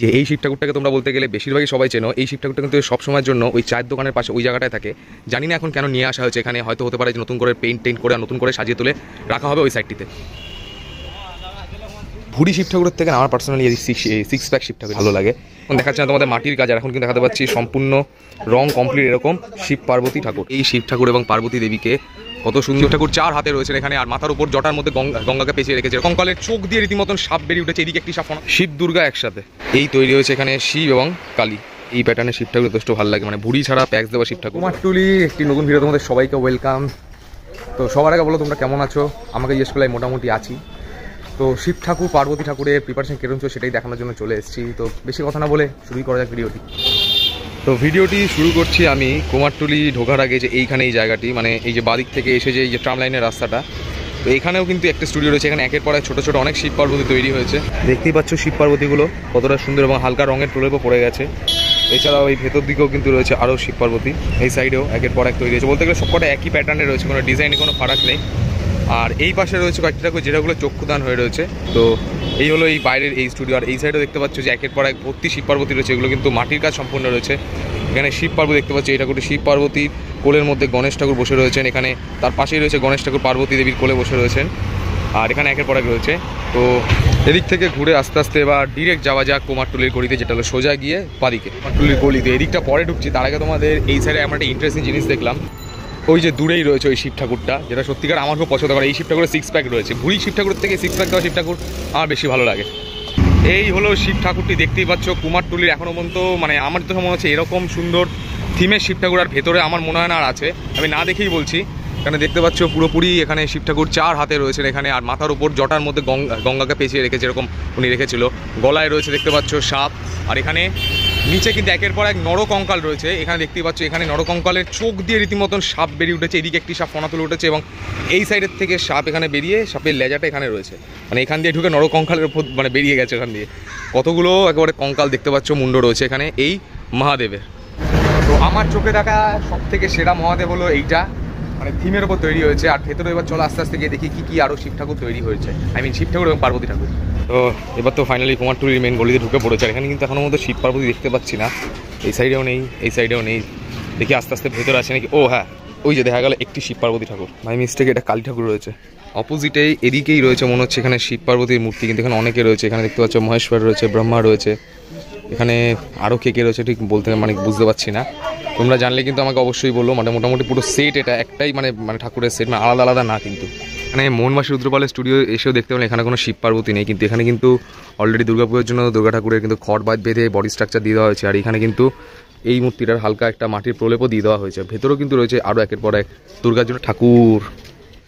যে এই শিব ঠাকুরটাকে তোমরা বলতে গেলে বেশিরভাগই সবাই চেনো। এই শিব ঠাকুরটা কিন্তু সব সময়ের জন্য ওই চায়ের দোকানের পাশে ওই জায়গাটায় থাকে। জানি না এখন কেন নিয়ে আসা হয়েছে এখানে, হয়তো হতে পারে যে নতুন করে পেইন্ট করে নতুন করে সাজিয়ে তুলে রাখা হবে ওই সাইডটিতে। ভুড়ি শিব ঠাকুরের থেকে আমার পার্সোনালি এই সিক্স প্যাক শিব ঠাকুর ভালো লাগে। এখন দেখাচ্ছে না তোমাদের মাটির কাজ, আর এখন কিন্তু দেখাতে পাচ্ছি সম্পূর্ণ রং কমপ্লিট এরকম শিব পার্বতী ঠাকুর। এই শিব ঠাকুর এবং পার্বতী দেবীকে কত সুন্দর ঠাকুর চার হাতে রয়েছে এখানে, আর মাথার উপর জটার মধ্যে গঙ্গাকে পেঁচিয়ে রেখেছে। কঙ্কালের চোখ দিয়ে রীতিমতন সাপ বেরিয়ে উঠেছে, এদিকে একটি সাপ, শিব দুর্গা একসাথে। এই তৈরি হয়েছে এখানে শিব এবং কালী। এই প্যাটার্নের শিব ঠাকুর যথেষ্ট ভালো লাগে, মানে ভুড়ি ছাড়া প্যাক দেওয়া শিব ঠাকুর। কুমারটুলি একটি নতুন ভিডিও তোমাদের সবাইকে ওয়েলকাম। তো সবার আগে বলো তোমরা কেমন আছো, আমাকে জিজ্ঞেস করলে মোটামুটি আছি। তো শিব ঠাকুর পার্বতী ঠাকুরের প্রিপারেশন কেরম ছিল সেটাই দেখানোর জন্য চলে এসেছি। তো বেশি কথা না বলে শুরুই করা যাক ভিডিওটি। তো ভিডিওটি শুরু করছি আমি কুমারটুলি ঢোকার আগে, যে এইখানে এই জায়গাটি, মানে এই যে বাদিক থেকে এসে যে এই যে ট্রাম লাইনের রাস্তাটা, তো এখানেও কিন্তু একটা স্টুডিও রয়েছে। এখানে একের পর এক ছোটো ছোটো অনেক শিব পার্বতী তৈরি হয়েছে। দেখতেই পাচ্ছ শিব পার্বতীগুলো কতটা সুন্দর এবং হালকা রঙের প্রলেপও পড়ে গেছে। এছাড়াও এই ভেতর দিকেও কিন্তু রয়েছে আরও শিব পার্বতী, এই সাইডেও একের পর এক তৈরি হয়েছে। বলতে গেলে সবকটা একই প্যাটার্নে রয়েছে, কোনো ডিজাইনে কোনো ফারাক নেই। আর এই পাশে রয়েছে কয়েকটি ঠাকুর যেটাগুলো চক্ষুদান হয়ে রয়েছে। তো এই হলো এই বাইরের এই স্টুডিও। আর এই সাইডে দেখতে পাচ্ছ যে একের পর এক ভর্তি শিব পার্বতী রয়েছে, এগুলো কিন্তু মাটির কাজ সম্পূর্ণ রয়েছে। এখানে শিব পার্বতী দেখতে পাচ্ছি, এই ঠাকুরটি শিব পার্বতীর কোলের মধ্যে গণেশ ঠাকুর বসে রয়েছেন। এখানে তার পাশেই রয়েছে গণেশ ঠাকুর পার্বতী দেবীর কোলে বসে রয়েছেন। আর এখানে একের পর এক রয়েছে। তো এদিক থেকে ঘুরে আস্তে আস্তে এবার ডিরেক্ট যাওয়া যাক কুমারটুলির গলিতে, যেটা হলো সোজা গিয়ে বাদিকে কুমারটুলির গলিতে। এদিকটা পরে ঢুকছি, তার আগে তোমাদের এই সাইডে আমরা একটা ইন্টারেস্টিং জিনিস দেখলাম। ওই যে দূরেই রয়েছে ওই শিব ঠাকুরটা, যেটা সত্যিকার আমার খুব পছন্দ করে। এই শিব ঠাকুরের সিক্স প্যাক রয়েছে, ভুড়ি শিব ঠাকুরের থেকে সিক্স প্যাক দেওয়া শিব ঠাকুর আমার বেশি ভালো লাগে। এই হলো শিব ঠাকুরটি, দেখতেই পাচ্ছ কুমারটুলির এখনও পর্যন্ত, মানে আমার তো মনে হচ্ছে এরকম সুন্দর থিমের শিব ঠাকুর আর ভেতরে আমার মনে হয় না আর আছে। আমি না দেখেই বলছি, এখানে দেখতে পাচ্ছ পুরোপুরি এখানে শিব ঠাকুর চার হাতে রয়েছেন এখানে, আর মাথার উপর জটার মধ্যে গঙ্গাকে পেঁচিয়ে রেখেছে এরকম উনি রেখেছিল। গলায় রয়েছে দেখতে পাচ্ছ সাপ, আর এখানে নিচে কিন্তু একের পর এক নরকঙ্কাল রয়েছে। এখানে দেখতেই পাচ্ছ এখানে নরকঙ্কালের চোখ দিয়ে রীতিমতন সাপ বেরিয়ে উঠেছে, এদিকে একটি সাপ ফনা তুলে উঠেছে এবং এই সাইডের থেকে সাপ এখানে বেরিয়ে সাপের লেজাটা এখানে রয়েছে, মানে এখান দিয়ে ঢুকে নরকঙ্কালের উপর মানে বেরিয়ে গেছে এখান দিয়ে। কতগুলো একেবারে কঙ্কাল দেখতে পাচ্ছ, মুন্ড রয়েছে এখানে এই মহাদেবের। তো আমার চোখে দেখা সব থেকে সেরা মহাদেব হলো এইটা, মানে থিমের উপর তৈরি হয়েছে। আর ভেতরে এবার চলো আস্তে আস্তে গিয়ে দেখি কী আরও শিব ঠাকুর তৈরি হয়েছে, শিব ঠাকুর এবং পার্বতী ঠাকুর। তো এবার তো ফাইনালি কুমারটুলির মেন গলিতে ঢুকে পড়েছে। আর এখানে কিন্তু এখনো মধ্যে শিব পার্বতী দেখতে পাচ্ছি না, এই সাইডেও নেই এই সাইডেও নেই। দেখি আস্তে আস্তে ভেতরে আসে নাকি। ও হ্যাঁ, ওই যে দেখা গেল একটি শিব পার্বতী ঠাকুর, ভাই মিস্টেক, এটা কালী ঠাকুর রয়েছে। অপোজিটেই এদিকেই রয়েছে মনে হচ্ছে এখানে শিব পার্বতীর মূর্তি, কিন্তু এখানে অনেকে রয়েছে। এখানে দেখতে পাচ্ছ মহেশ্বর রয়েছে, ব্রহ্মা রয়েছে, এখানে আরও কে রয়েছে ঠিক বলতে মানে বুঝতে পারছি না। তোমরা জানলে কিন্তু আমাকে অবশ্যই বললো। মানে মোটামুটি পুরো সেট এটা একটাই, মানে ঠাকুরের সেট, মানে আলাদা আলাদা না কিন্তু। এখানে মোহনবাসী রুদ্রপালের স্টুডিও এসেও দেখতে পেলাম এখানে কোনো শিব পার্বতী নেই, কিন্তু এখানে কিন্তু অলরেডি দুর্গাপুজোর জন্য দুর্গা ঠাকুরের কিন্তু খড় বাদ বেঁধে বডি স্ট্রাকচার দিয়ে দেওয়া হয়েছে। আর এখানে কিন্তু এই মূর্তিটার হালকা একটা মাটির প্রলেপও দিয়ে দেওয়া হয়েছে। ভেতরেও কিন্তু রয়েছে আরও একের পর এক দুর্গার জন্য ঠাকুর।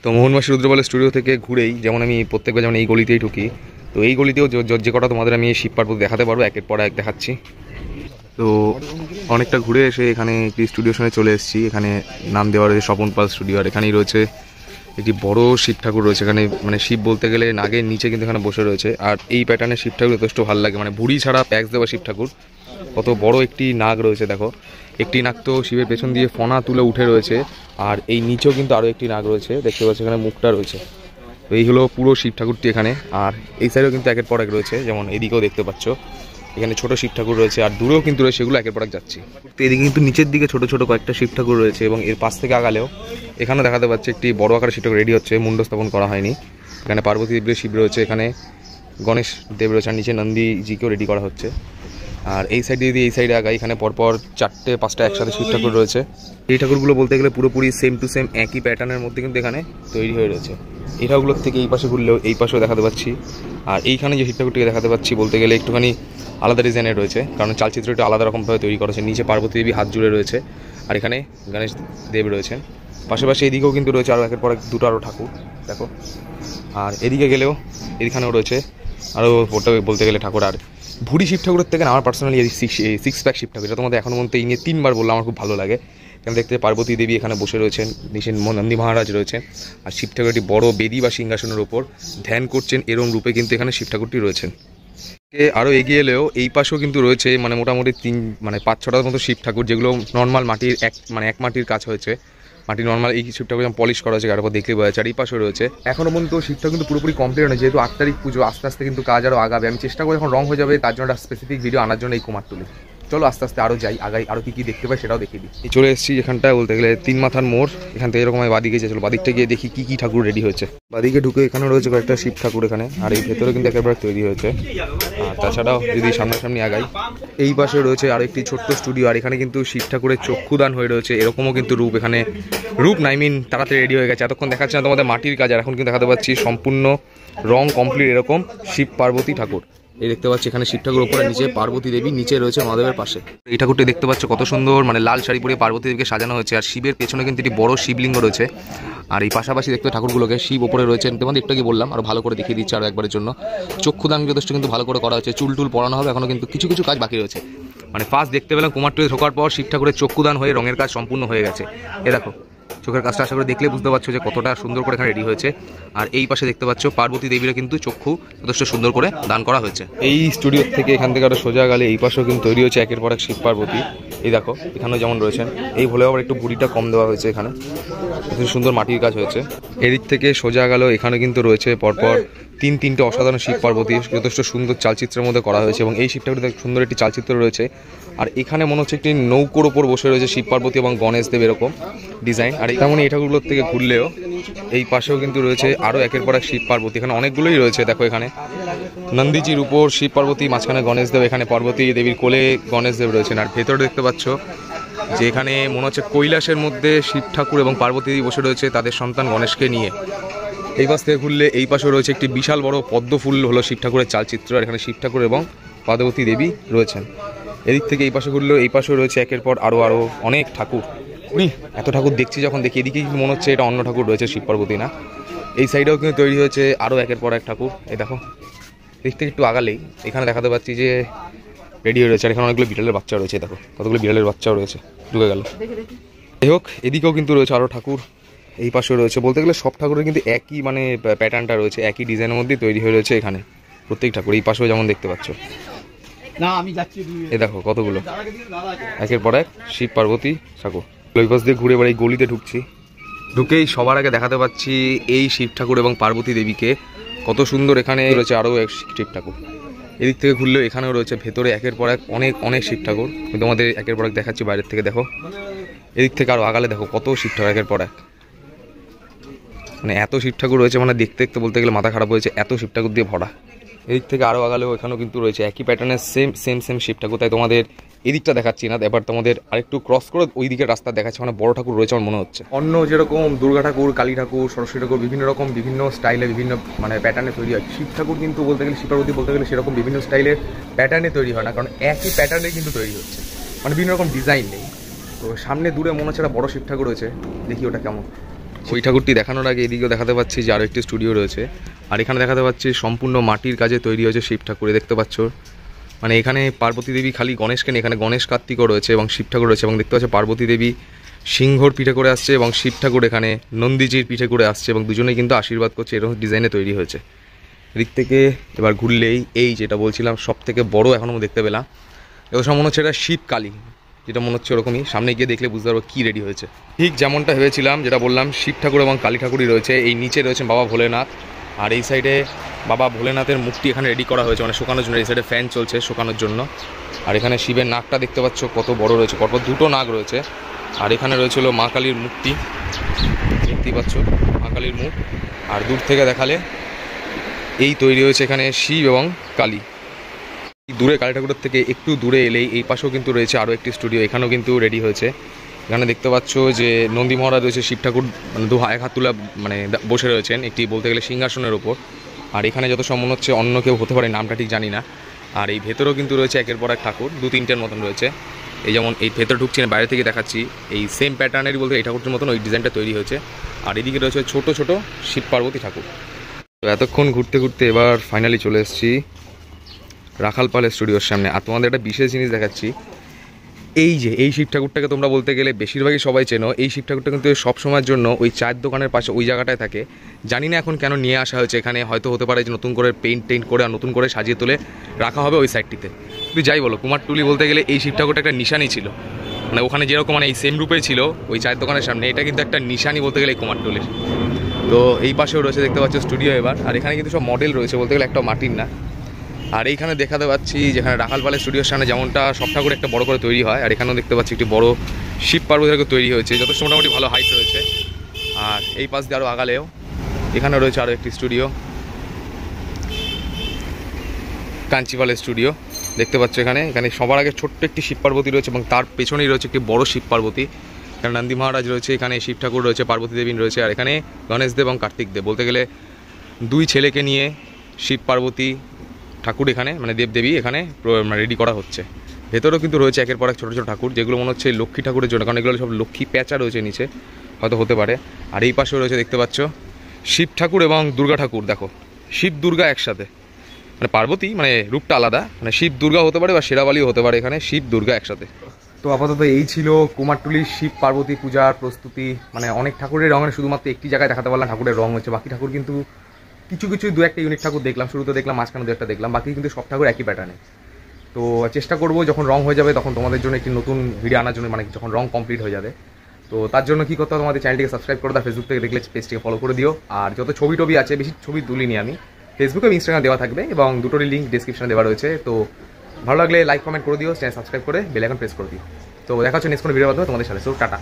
তো মোহনবাসী রুদ্রপালের স্টুডিও থেকে ঘুরেই যেমন আমি প্রত্যেকবার যেমন এই গলিতেই ঢুকি, তো এই গলিতেও যে কটা তোমাদের আমি শিব পার্বতী দেখাতে পারবো একের পর এক দেখাচ্ছি। তো অনেকটা ঘুরে এসে এখানে একটি স্টুডিওর সঙ্গে চলে এসেছি। এখানে নাম দেওয়া রয়েছে স্বপন পাল স্টুডিও। আর এখানেই রয়েছে একটি বড় শিব ঠাকুর রয়েছে এখানে, মানে শিব বলতে গেলে নাগের নিচে কিন্তু এখানে বসে রয়েছে। আর এই প্যাটার্নের শিব ঠাকুর যথেষ্ট ভালো লাগে, মানে ভুড়ি ছাড়া প্যাক দেওয়া শিব ঠাকুর। কত বড় একটি নাগ রয়েছে দেখো, একটি নাগ তো শিবের পেছন দিয়ে ফনা তুলে উঠে রয়েছে। আর এই নিচেও কিন্তু আরও একটি নাগ রয়েছে, দেখতে পাচ্ছি এখানে মুখটা রয়েছে। তো এই হলো পুরো শিব ঠাকুরটি এখানে। আর এই সাইডেও কিন্তু একের পর এক রয়েছে, যেমন এদিকেও দেখতে পাচ্ছ এখানে ছোট শিব ঠাকুর রয়েছে, আর দূরেও কিন্তু রয়েছে, সেগুলো একের পর এক যাচ্ছি। তো এদিকে কিন্তু নিচের দিকে ছোট ছোট কয়েকটা শিব ঠাকুর রয়েছে, এবং এর পাশ থেকে আগালেও এখানেও দেখাতে পাচ্ছে একটি বড় আকারের শিব ঠাকুর রেডি হচ্ছে, মুন্ড স্থাপন করা হয়নি। এখানে পার্বতী দেবীর শিব রয়েছে, এখানে গণেশ দেব রয়েছে, আর নিচে নন্দীজিকেও রেডি করা হচ্ছে। আর এই সাইডে যদি এই সাইডে আগাই, এখানে পরপর 4-5টা একসাথে শিব ঠাকুর রয়েছে। এই ঠাকুরগুলো বলতে গেলে পুরোপুরি সেম টু সেম একই প্যাটার্নের মধ্যে কিন্তু এখানে তৈরি হয়ে রয়েছে। এই ঠাকুরগুলোর থেকে এই পাশে ঘুরলেও এই পাশেও দেখাতে পাচ্ছি। আর এইখানে যে শিব ঠাকুরটিকে দেখাতে পাচ্ছি বলতে গেলে একটুখানি আলাদা ডিজাইনের রয়েছে, কারণ চালচিত্রটা আলাদা রকমভাবে তৈরি করেছে। নিচে পার্বতী দেবী হাত জুড়ে রয়েছে, আর এখানে গণেশ দেব রয়েছেন। পাশাপাশি এদিকেও কিন্তু রয়েছে আরও একের পর এক দুটো আরও ঠাকুর দেখো। আর এদিকে গেলেও এদিকেও রয়েছে আরও বলতে গেলে ঠাকুর। আর ভুড়ি শিব ঠাকুরের থেকে আমার পার্সোনালি এই সিক্স প্যাক শিব ঠাকুর, এটা তোমাদের এখনও পর্যন্ত এই নিয়ে 3বার বললাম, আমার খুব ভালো লাগে। এখানে দেখতে পার্বতী দেবী এখানে বসে রয়েছেন, নিচে নন্দী মহারাজ রয়েছেন, আর শিব ঠাকুর একটি বড় বেদি বা সিংহাসনের ওপর ধ্যান করছেন এরম রূপে কিন্তু এখানে শিব ঠাকুরটি রয়েছেন। আরও এগিয়ে এলেও এই পাশেও কিন্তু রয়েছে মানে মোটামুটি 5-6টার মতো শিব ঠাকুর, যেগুলো নর্মাল মাটির এক মাটির কাজ হয়েছে। মাটি নর্মাল এই শিব ঠাকুর যেমন পলিশ করা হয়েছে তার উপর দেখলে বোঝা যাচ্ছে। আর এই পাশে রয়েছে এখনো পর্যন্ত শিবটা কিন্তু পুরোপুরি কমপ্লিট হয়, যেহেতু 8 তারিখ পুজো, আস্তে আস্তে কিন্তু কাজ আরও আগাবে। আমি চেষ্টা করি এখন রং হয়ে যাবে তার জন্য একটা স্পেসিফিক ভিডিও আনার জন্য এই কুমারটুলি। চলো আস্তে আস্তে আরও যাই, আগাই আরও কী দেখতে পাই সেটাও দেখিয়ে দিই। চলে এসেছি এখানটায় বলতে গেলে 3 মাথার মোড়, এখান থেকে এরকম বাদিকে চলো বাদিকটা গিয়ে দেখি কী ঠাকুর রেডি হয়েছে। বাদিকে ঢুকে এখানে রয়েছে কয়েকটা শিব ঠাকুর এখানে, আর এই ভেতরে কিন্তু একেবারে তৈরি হয়েছে। আর তাছাড়াও যদি সামনাসামনি আগাই, এই পাশে রয়েছে আরও একটি ছোট্ট স্টুডিও, আর এখানে কিন্তু শিব ঠাকুরের চক্ষুদান হয়ে রয়েছে। এরকমও কিন্তু রূপ এখানে রূপ নাই মিন তাড়াতাড়ি রেডি হয়ে গেছে। এতক্ষণ দেখাচ্ছে না তোমাদের মাটির কাজ, আর এখন কিন্তু দেখাতে পাচ্ছি সম্পূর্ণ রং কমপ্লিট এরকম শিব পার্বতী ঠাকুর। এই দেখতে পাচ্ছি এখানে শিব ঠাকুর উপরে, নিচে পার্বতী দেবী, নিচে রয়েছে মহাদেবের পাশে। এই ঠাকুরটি দেখতে পাচ্ছ কত সুন্দর, মানে লাল শাড়ি পরে পার্বতী দেবীকে সাজানো হয়েছে। আর শিবের পেছনে কিন্তু একটি বড় শিবলিঙ্গ রয়েছে। আর এই পাশাপাশি দেখতে ঠাকুরগুলোকে শিব ওপরে রয়েছেন, তোমাদের একটু কি বললাম, আরো ভালো করে দেখিয়ে দিচ্ছে আরো একবারের জন্য। চক্ষুদান যথেষ্ট কিন্তু ভালো করে করা হয়েছে, চুল টুল পড়ানো হবে, এখনো কিন্তু কিছু কিছু কাজ বাকি রয়েছে। মানে ফার্স্ট দেখতে পেলাম কুমারটুলি ঢোকার পর শিব ঠাকুরের চক্ষুদান হয়ে রঙের কাজ সম্পূর্ণ হয়ে গেছে। এ দেখো চোখের কাজটা আশা করে দেখলে বুঝতে পারছো যে কতটা সুন্দর করে এখানে রেডি হয়েছে। আর এই পাশে দেখতে পাচ্ছ পার্বতী দেবীরা কিন্তু চক্ষু যথেষ্ট সুন্দর করে দান করা হয়েছে। এই স্টুডিও থেকে এখান থেকে আরো সোজা গেলে এই পাশেও কিন্তু তৈরি হয়েছে একের পর এক শিব পার্বতী। এই দেখো এখানেও যেমন রয়েছেন, এই ভোলে আবার একটু বুড়িটা কম দেওয়া হয়েছে, এখানে খুব সুন্দর মাটির কাজ হয়েছে। এদিক থেকে সোজা গেল এখানে কিন্তু রয়েছে পরপর তিনটে অসাধারণ শিব পার্বতী, যথেষ্ট সুন্দর চালচিত্রের মধ্যে করা হয়েছে। এবং এই শিবটার সুন্দর একটি চালচিত্র রয়েছে। আর এখানে মনে হচ্ছে একটি নৌকোর ওপর বসে রয়েছে শিব পার্বতী এবং গণেশ দেব, এরকম ডিজাইন। আর তেমনই এই ঠাকুরগুলোর থেকে ঘুরলেও এই পাশেও কিন্তু রয়েছে আরও একের পর এক শিব পার্বতী, এখানে অনেকগুলোই রয়েছে। দেখো এখানে নন্দীজির উপর শিব পার্বতী, মাঝখানে গণেশ দেব, এখানে পার্বতী দেবীর কোলে গণেশ দেব রয়েছেন। আর ভেতরে দেখতে পাচ্ছ যে এখানে মনে হচ্ছে কৈলাসের মধ্যে শিব ঠাকুর এবং পার্বতী দেবী বসে রয়েছে তাদের সন্তান গণেশকে নিয়ে। এই পাশ থেকে ঘুরলে এই পাশেও রয়েছে একটি বিশাল বড় পদ্ম ফুল হলো শিব ঠাকুরের চালচিত্র। আর এখানে শিব ঠাকুর এবং পার্বতী দেবী রয়েছেন। এদিক থেকে এই পাশে ঘুরলেও এই পাশেও রয়েছে একের পর আরও অনেক ঠাকুর। এত ঠাকুর দেখছি যখন দেখি, এদিকে কিন্তু মনে হচ্ছে এটা অন্য ঠাকুর রয়েছে শিব পার্বতী না। এই সাইডেও কিন্তু তৈরি হয়েছে আরও একের পর এক ঠাকুর। এই দেখো দিক থেকে একটু আগালেই এখানে দেখাতে পাচ্ছি যে রেডি হয়ে রয়েছে। আর এখানে অনেকগুলো বিড়ালের বাচ্চা রয়েছে, দেখো কতগুলো বিড়ালের বাচ্চাও রয়েছে, ঢুকে গেল। যাই হোক এদিকেও কিন্তু রয়েছে আরও ঠাকুর, এই পাশেও রয়েছে। বলতে গেলে সব ঠাকুরের কিন্তু একই মানে প্যাটার্নটা রয়েছে, একই ডিজাইনের মধ্যেই তৈরি হয়ে রয়েছে এখানে প্রত্যেক ঠাকুর। এই পাশেও যেমন দেখতে পাচ্ছ, এ দেখো কতগুলো একের পর এক শিব পার্বতী ঠাকুর। ওই পাশ দিয়ে ঘুরে এবার এই গলিতে ঢুকছি, ঢুকেই সবার আগে দেখাতে পাচ্ছি এই শিব ঠাকুর এবং পার্বতী দেবীকে, কত সুন্দর। এখানে রয়েছে আরও এক শিব ঠাকুর। এদিক থেকে ঘুরলেও এখানেও রয়েছে ভেতরে একের পর এক অনেক শিব ঠাকুর। আমি তোমাদের একের পর এক দেখাচ্ছি বাইরের থেকে, দেখো এদিক থেকে আরও আগালে দেখো কত শিব ঠাকুর একের পর এক, মানে এত শিব ঠাকুর রয়েছে, মানে দেখতে দেখতে বলতে গেলে মাথা খারাপ হয়েছে, এত শিব ঠাকুর দিয়ে ভরা। এদিক থেকে আরও আগালেও এখানেও কিন্তু রয়েছে একই প্যাটার্নের সেম শিব ঠাকুর। তাই তোমাদের এদিকটা দেখাচ্ছি না, এবার তোমাদের আরেকটু ক্রস করে ওই দিকের রাস্তা দেখাচ্ছে, মানে বড় ঠাকুর রয়েছে আমার মনে হচ্ছে। অন্য যেরকম দুর্গা ঠাকুর, কালী ঠাকুর, সরস্বতী ঠাকুর বিভিন্ন রকম বিভিন্ন স্টাইলে বিভিন্ন মানে প্যাটার্নে তৈরি হয়, শিব ঠাকুর কিন্তু বলতে গেলে শিব পার্বতী বলতে গেলে সেরকম বিভিন্ন স্টাইলের প্যাটার্নে তৈরি হয় না, কারণ একই প্যাটার্নে কিন্তু তৈরি হচ্ছে, মানে বিভিন্ন রকম ডিজাইন নেই। তো সামনে দূরে মনে হচ্ছে একটা বড় শিব ঠাকুর রয়েছে, দেখি ওটা কেমন। ওই ঠাকুরটি দেখানোর আগে এদিকেও দেখাতে পাচ্ছি যে আরও একটি স্টুডিও রয়েছে। আর এখানে দেখাতে পাচ্ছি সম্পূর্ণ মাটির কাজে তৈরি হয়েছে শিব ঠাকুর, দেখতে পাচ্ছ। মানে এখানে পার্বতী দেবী খালি গণেশকে নিয়ে, এখানে গণেশ কার্তিকও রয়েছে এবং শিব ঠাকুর রয়েছে। এবং দেখতে পাচ্ছ পার্বতী দেবী সিংহর পিঠে করে আসছে এবং শিব ঠাকুর এখানে নন্দীজির পিঠে করে আসছে, এবং দুজনেই কিন্তু আশীর্বাদ করছে, এরকম ডিজাইনে তৈরি হয়েছে। এদিক থেকে এবার ঘুরলেই এই যেটা বলছিলাম সব থেকে বড় এখনও দেখতে পেলাম, এবার সব মনে হচ্ছে এটা শিব কালী, যেটা মনে হচ্ছে ওরকমই। সামনে গিয়ে দেখলে বুঝতে পারবো কী রেডি হয়েছে। ঠিক যেমনটা ভেবেছিলাম, যেটা বললাম শিব ঠাকুর এবং কালী ঠাকুরই রয়েছে। এই নিচে রয়েছেন বাবা ভোলেনাথ, আর এই সাইডে বাবা ভোলেনাথের মুখটি এখানে রেডি করা হয়েছে মানে শুকানোর জন্য। এই সাইডে ফ্যান চলছে শুকানোর জন্য। আর এখানে শিবের নাকটা দেখতে পাচ্ছ কত বড় রয়েছে, পরপর দুটো নাক রয়েছে। আর এখানে রয়েছে হলো মা কালীর মূর্তি, দেখতেই পাচ্ছ মা কালীর মুখ। আর দূর থেকে দেখালে এই তৈরি হয়েছে এখানে শিব এবং কালী। দূরে কালী ঠাকুরের থেকে একটু দূরে এলেই এই পাশেও কিন্তু রয়েছে আরও একটি স্টুডিও, এখানেও কিন্তু রেডি হয়েছে। এখানে দেখতে পাচ্ছ যে নন্দী মহারাজ রয়েছে, শিব ঠাকুর মানে এক হাত তুলা মানে বসে রয়েছেন একটি বলতে গেলে সিংহাসনের ওপর। আর এখানে যত সব মনে হচ্ছে অন্য কেউ হতে পারে, নামটা ঠিক জানি না। আর এই ভেতরেও কিন্তু রয়েছে একের পর এক ঠাকুর, 2-3টের মতন রয়েছে। এই যেমন এই ভেতরে ঢুকছি না, বাইরে থেকে দেখাচ্ছি, এই সেম প্যাটার্নেরই বলতে এই ঠাকুরটির মতন ওই ডিজাইনটা তৈরি হয়েছে। আর এদিকে রয়েছে ছোট ছোট শিব পার্বতী ঠাকুর। তো এতক্ষণ ঘুরতে ঘুরতে এবার ফাইনালি চলে এসেছি রাখালপালের স্টুডিওর সামনে। আর তোমাদের একটা বিশেষ জিনিস দেখাচ্ছি, এই যে এই শিব ঠাকুরটাকে তোমরা বলতে গেলে বেশিরভাগই সবাই চেনো। এই শিব ঠাকুরটা কিন্তু সব সময়ের জন্য ওই চায়ের দোকানের পাশে ওই জায়গাটায় থাকে। জানি না এখন কেন নিয়ে আসা হয়েছে এখানে, হয়তো হতে পারে যে নতুন করে পেইন্ট করে আর নতুন করে সাজিয়ে তুলে রাখা হবে ওই সাইডটিতে। কিন্তু যাই বলো, কুমারটুলি বলতে গেলে এই শিব ঠাকুরটা একটা নিশানি ছিল। মানে ওখানে যেরকম মানে এই সেম রূপে ছিল ওই চায়ের দোকানের সামনে, এটা কিন্তু একটা নিশানি বলতে গেলে এই কুমারটুলির। তো এই পাশেও রয়েছে দেখতে পাচ্ছ স্টুডিও এবার, আর এখানে কিন্তু সব মডেল রয়েছে বলতে গেলে, একটা মাটির না। আর এইখানে দেখাতে পাচ্ছি যেখানে রাখালপালের স্টুডিওর সামনে যেমনটা সব ঠাকুর একটা বড় করে তৈরি হয়, আর এখানেও দেখতে পাচ্ছি একটি বড় শিব পার্বতী ঠাকুর তৈরি হয়েছে, যথেষ্ট মোটামুটি ভালো হাইট রয়েছে। আর এই পাশ দিয়ে আরও আগালেও এখানে রয়েছে আরও একটি স্টুডিও, কাঞ্চিপালের স্টুডিও দেখতে পাচ্ছ। এখানে সবার আগে ছোট্ট একটি শিব পার্বতী রয়েছে এবং তার পেছনেই রয়েছে একটি বড় শিব পার্বতী। এখানে নন্দী মহারাজ রয়েছে, এখানে শিব ঠাকুর রয়েছে, পার্বতী দেবী রয়েছে, আর এখানে গণেশ দেব এবং কার্তিক দেব, বলতে গেলে দুই ছেলেকে নিয়ে শিব পার্বতী ঠাকুর এখানে মানে দেবদেবী এখানে রেডি করা হচ্ছে। ভেতরেও কিন্তু রয়েছে একের পর এক ছোটো ছোটো ঠাকুর, যেগুলো মনে হচ্ছে লক্ষ্মী ঠাকুরের জন্য, কারণ এগুলো সব লক্ষ্মী প্যাঁচা রয়েছে নিচে, হয়তো হতে পারে। আর এই পাশেও রয়েছে দেখতে পাচ্ছ শিব ঠাকুর এবং দুর্গা ঠাকুর, দেখো শিব দুর্গা একসাথে, মানে পার্বতী মানে রূপটা আলাদা, মানে শিব দুর্গা হতে পারে বা শেরাবালিও হতে পারে, এখানে শিব দুর্গা একসাথে। তো আপাতত এই ছিল কুমারটুলির শিব পার্বতী পূজার প্রস্তুতি। মানে অনেক ঠাকুরের রঙের শুধুমাত্র একটি জায়গায় দেখাতে পারলাম ঠাকুরের রঙ হচ্ছে, বাকি ঠাকুর কিন্তু কিছু কিছু দু একটা ইউনিক ঠাকুর দেখলাম, শুরুতে দেখলাম, মাঝখানে দু একটা দেখলাম, বাকি কিন্তু সব ঠাকুর একই প্যাটার্নে। তো চেষ্টা করবো যখন রং হয়ে যাবে তখন তোমাদের জন্য একটি নতুন ভিডিও আনার জন্য, মানে যখন রং কমপ্লিট হয়ে যাবে। তো তার জন্য কী করতে হবে, তোমাদের চ্যানেলটিকে সাবস্ক্রাইব করে দাও, ফেসবুক থেকে দেখলে পেজটিকে ফলো করে দিও। আর যত ছবি টবি আছে, বেশি ছবি তুলিনি আমি, ফেসবুক এবং ইনস্টাগ্রাম দেওয়া থাকবে এবং দুটোরই লিঙ্ক ডিসক্রিপশনে দেওয়া রয়েছে। তো ভালো লাগলে লাইক কমেন্ট করে দিও, চ্যানেল সাবস্ক্রাইব করে বেল আইকন প্রেস করে দিও। তো দেখা হচ্ছে নেক্সট কোনো ভিডিওর মাধ্যমে তোমাদের সাথে। So tata.